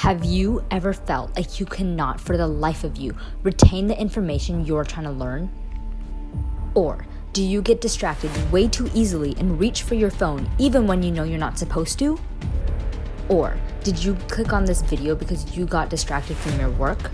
Have you ever felt like you cannot, for the life of you, retain the information you're trying to learn? Or do you get distracted way too easily and reach for your phone even when you know you're not supposed to? Or did you click on this video because you got distracted from your work?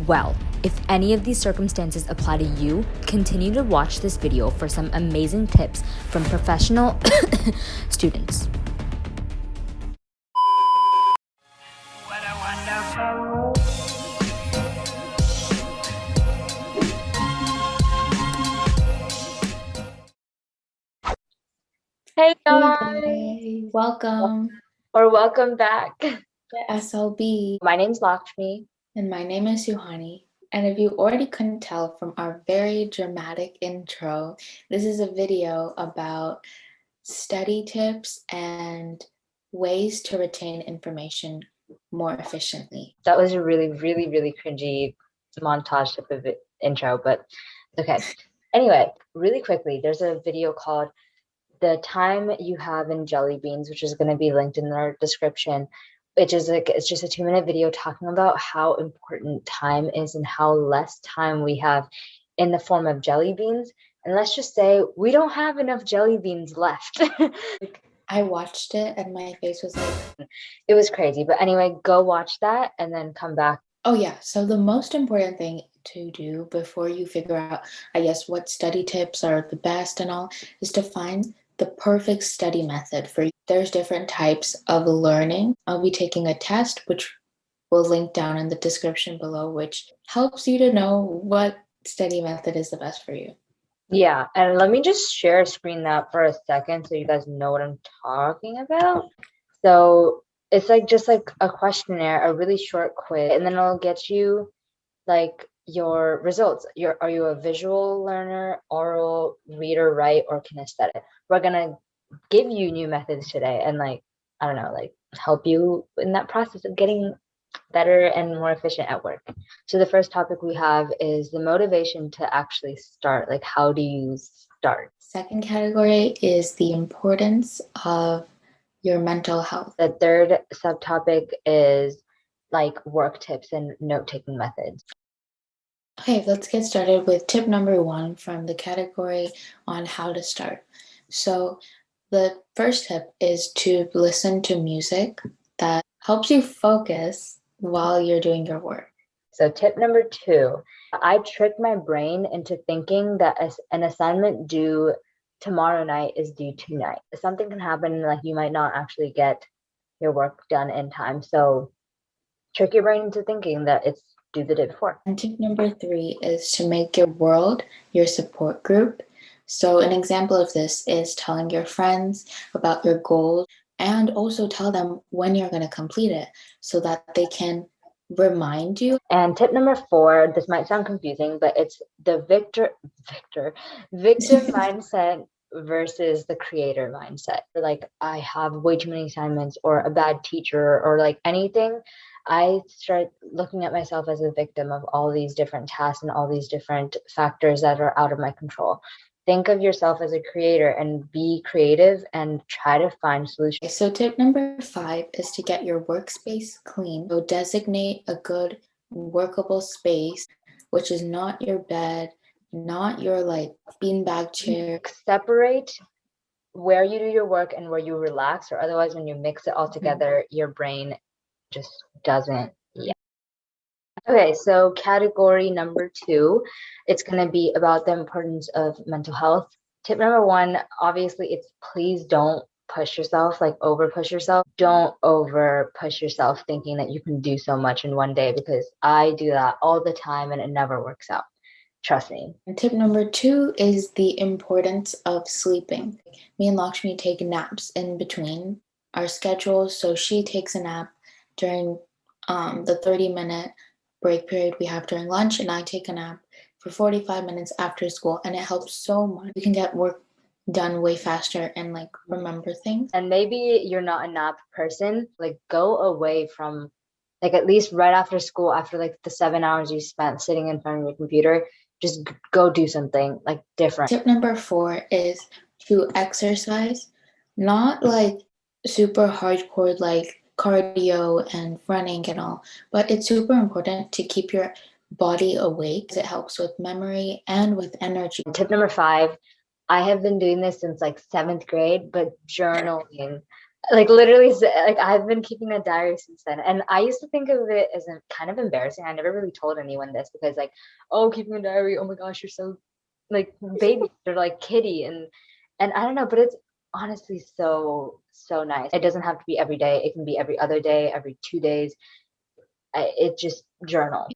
Well, if any of these circumstances apply to you, continue to watch this video for some amazing tips from professional students. Hey guys, Hey, welcome or welcome back. to SLB. My name's Lakshmi. And my name is Yuhani. And if you already couldn't tell from our very dramatic intro, this is a video about study tips and ways to retain information more efficiently. That was a really cringy montage type of intro, but okay. Anyway, really quickly, there's a video called The Time You Have in Jellybeans, which is going to be linked in our description, which is like, it's just a 2-minute video talking about how important time is and how less time we have in the form of jelly beans. And let's just say we don't have enough jelly beans left. I watched it and my face was like, it was crazy. But anyway, go watch that and then come back. oh yeah, so the most important thing to do before you figure out, I guess, what study tips are the best and all, is to find the perfect study method for you. There's different types of learning. I'll be taking a test, which we'll link down in the description below, which helps you to know what study method is the best for you. Yeah, and let me just share a screen that for a second so you guys know what I'm talking about. So it's like just like a questionnaire, a really short quiz, and then it'll get you like your results. Are you a visual learner, oral, reader, write, or kinesthetic? We're gonna give you new methods today and like, I don't know, like help you in that process of getting better and more efficient at work. So the first topic we have is the motivation to actually start. Like, how do you start? Second category is the importance of your mental health. The third subtopic is like work tips and note-taking methods. Okay, let's get started with tip number 1 from the category on how to start. So the first tip is to listen to music that helps you focus while you're doing your work. So tip number 2, I tricked my brain into thinking that an assignment due tomorrow night is due tonight. Something can happen, like you might not actually get your work done in time. So trick your brain into thinking that it's due the day before. And tip number 3 is to make your world your support group. So an example of this is telling your friends about your goals and also tell them when you're going to complete it so that they can remind you. And tip number 4, this might sound confusing, but it's the victim mindset versus the creator mindset. Like, I have way too many assignments or a bad teacher or like anything. I start looking at myself as a victim of all these different tasks and all these different factors that are out of my control. Think of yourself as a creator and be creative and try to find solutions. So tip number 5 is to get your workspace clean. So designate a good workable space, which is not your bed, not your like beanbag chair. Separate where you do your work and where you relax, or otherwise when you mix it all together, your brain just doesn't. Yeah. Okay, so category number 2, it's going to be about the importance of mental health. Tip number 1, obviously, it's please don't push yourself, like over push yourself. Don't over push yourself thinking that you can do so much in one day, because I do that all the time and it never works out. Trust me. And tip number 2 is the importance of sleeping. Me and Lakshmi take naps in between our schedules. So she takes a nap during the 30-minute break period we have during lunch, and I take a nap for 45 minutes after school, and it helps so much. We can get work done way faster and like remember things. And maybe you're not a nap person, like go away from, like, at least right after school, after like the 7 hours you spent sitting in front of your computer, just go do something like different. Tip number 4 is to exercise, not like super hardcore, like cardio and running and all. But it's super important to keep your body awake. It helps with memory and with energy. Tip number 5, I have been doing this since like 7th grade, but journaling. Like literally, like I've been keeping a diary since then. And I used to think of it as kind of embarrassing. I never really told anyone this because like, oh, keeping a diary, oh my gosh, you're so like baby or like kitty. And I don't know, but it's honestly so nice. It doesn't have to be every day. It can be every other day, every 2 days. It just journal.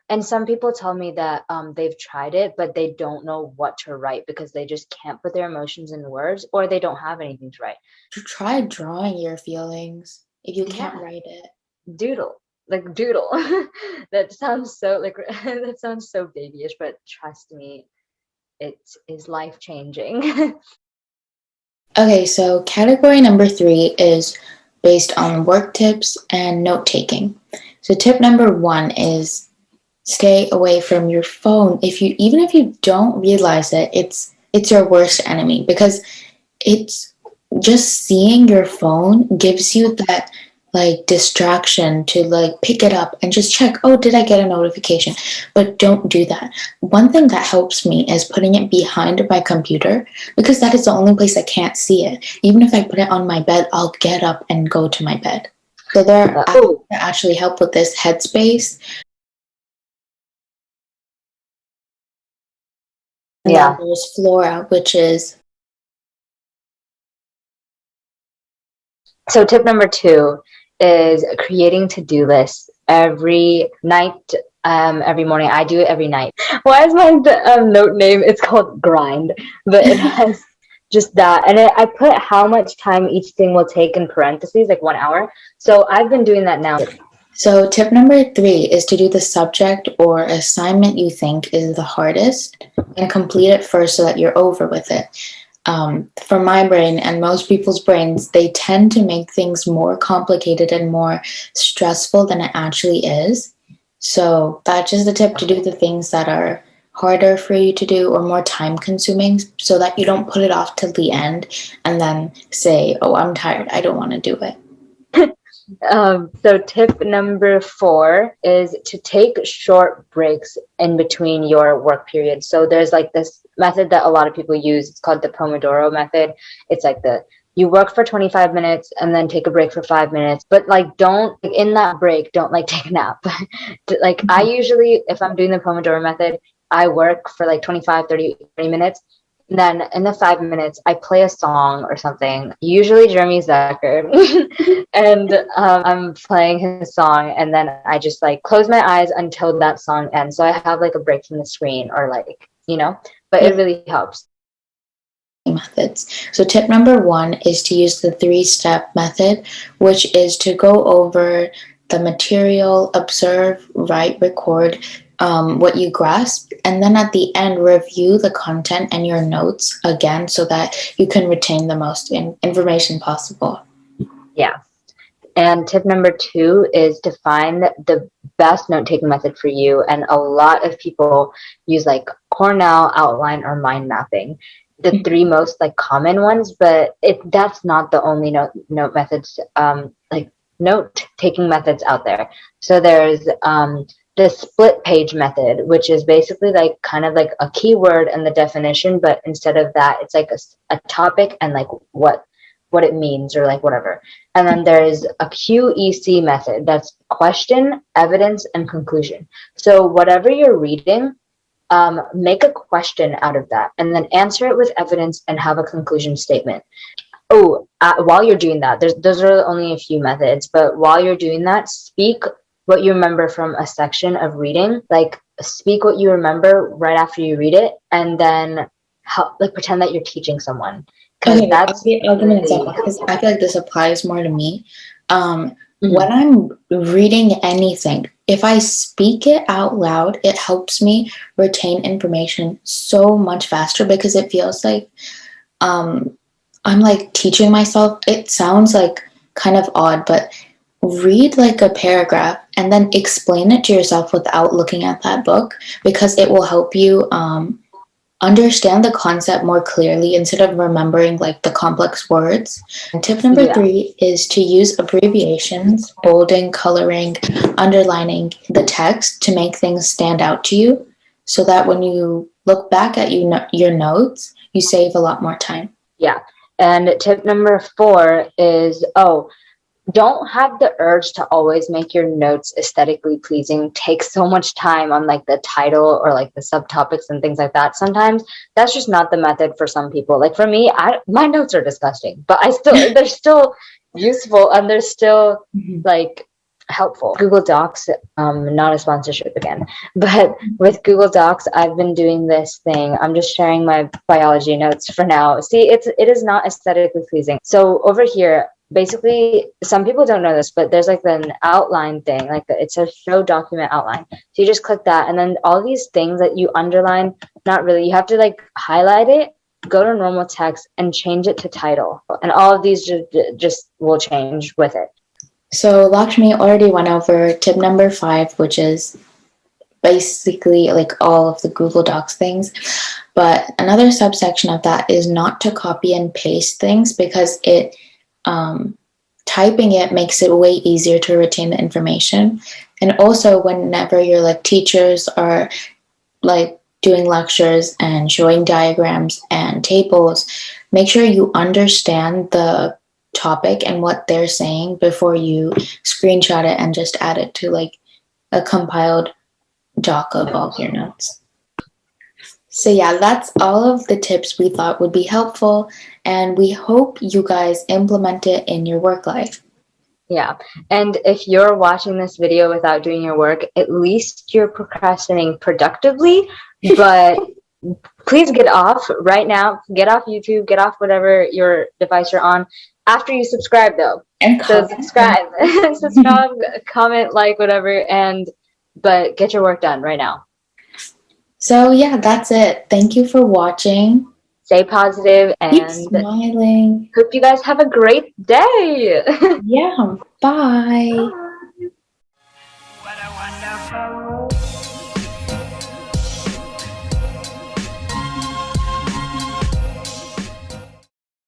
And some people tell me that they've tried it, but they don't know what to write because they just can't put their emotions in words or they don't have anything to write. To try drawing your feelings if you can't Yeah. write it. Doodle, like doodle. That sounds so like that sounds so babyish, but trust me, it is life changing. Okay, so category number 3 is based on work tips and note taking. So tip number 1 is stay away from your phone. Even if you don't realize it, it's your worst enemy because it's just seeing your phone gives you that like distraction to like pick it up and just check, oh, did I get a notification? But don't do that. One thing that helps me is putting it behind my computer because that is the only place I can't see it. Even if I put it on my bed, I'll get up and go to my bed. So there are apps that actually help with this. Headspace. And Yeah. then there's Flora, which is So tip number 2 is creating to-do lists every night, every morning. I do it every night. Why is my note name? It's called Grind, but it has just that. And I put how much time each thing will take in parentheses, like 1 hour. So I've been doing that now. So tip number 3 is to do the subject or assignment you think is the hardest and complete it first so that you're over with it. For my brain and most people's brains, they tend to make things more complicated and more stressful than it actually is. So that's just a tip to do the things that are harder for you to do or more time consuming so that you don't put it off till the end and then say, oh, I'm tired, I don't want to do it. So tip number 4 is to take short breaks in between your work periods. So there's like this method that a lot of people use. It's called the Pomodoro method. It's like you work for 25 minutes and then take a break for 5 minutes, but like don't in that break, don't like take a nap. Like I usually, if I'm doing the Pomodoro method, I work for like 25, 30 minutes. And then in the 5 minutes, I play a song or something, usually Jeremy Zucker, and I'm playing his song, and then I just like close my eyes until that song ends. So I have like a break from the screen, or like, but it really helps. Methods. So tip number 1 is to use the 3-step method, which is to go over the material, observe, write, record, what you grasp, and then at the end review the content and your notes again so that you can retain the most information possible. Yeah. And tip number 2 is to find the best note-taking method for you. And a lot of people use like Cornell, outline, or mind mapping, the 3 most like common ones, but that's not the only note methods, like note-taking methods out there. So there's the split page method, which is basically like kind of like a keyword and the definition, but instead of that, it's like a topic and like what it means or like whatever. And then there's a QEC method. That's question, evidence, and conclusion. So whatever you're reading, make a question out of that and then answer it with evidence and have a conclusion statement. While you're doing that, those are only a few methods, but while you're doing that, speak what you remember from a section of reading. Like speak what you remember right after you read it, and then pretend that you're teaching someone. Okay, I'll give an example because I feel like this applies more to me. When I'm reading anything, if I speak it out loud, it helps me retain information so much faster because it feels like I'm like teaching myself. It sounds like kind of odd, but read like a paragraph and then explain it to yourself without looking at that book because it will help you understand the concept more clearly instead of remembering like the complex words. And tip number Yeah. 3 is to use abbreviations, bolding, coloring, underlining the text to make things stand out to you so that when you look back at your notes, you save a lot more time. Yeah. And tip number 4 is, don't have the urge to always make your notes aesthetically pleasing. Take so much time on like the title or like the subtopics and things like that. Sometimes that's just not the method for some people. Like for me, my notes are disgusting, but they're still useful and they're still like helpful. Google Docs, not a sponsorship again, but with Google Docs, I've been doing this thing. I'm just sharing my biology notes for now. See, it is not aesthetically pleasing. So over here, basically, some people don't know this, but there's like an outline thing, like it's a show document outline. So you just click that, and then all these things that you underline, not really, you have to like highlight it, go to normal text, and change it to title. And all of these just will change with it. So Lakshmi already went over tip number 5, which is basically like all of the Google Docs things. But another subsection of that is not to copy and paste things because typing it makes it way easier to retain the information. And also whenever your like teachers are like doing lectures and showing diagrams and tables, make sure you understand the topic and what they're saying before you screenshot it and just add it to like a compiled doc of all your notes. So yeah, that's all of the tips we thought would be helpful, and we hope you guys implement it in your work life. Yeah. And if you're watching this video without doing your work, at least you're procrastinating productively, but please get off right now. Get off YouTube, get off whatever your device you're on after you subscribe though. And so subscribe, subscribe, comment, like, whatever, but get your work done right now. So yeah, that's it. Thank you for watching. Stay positive and keep smiling. Hope you guys have a great day. Yeah, bye. What a wonderful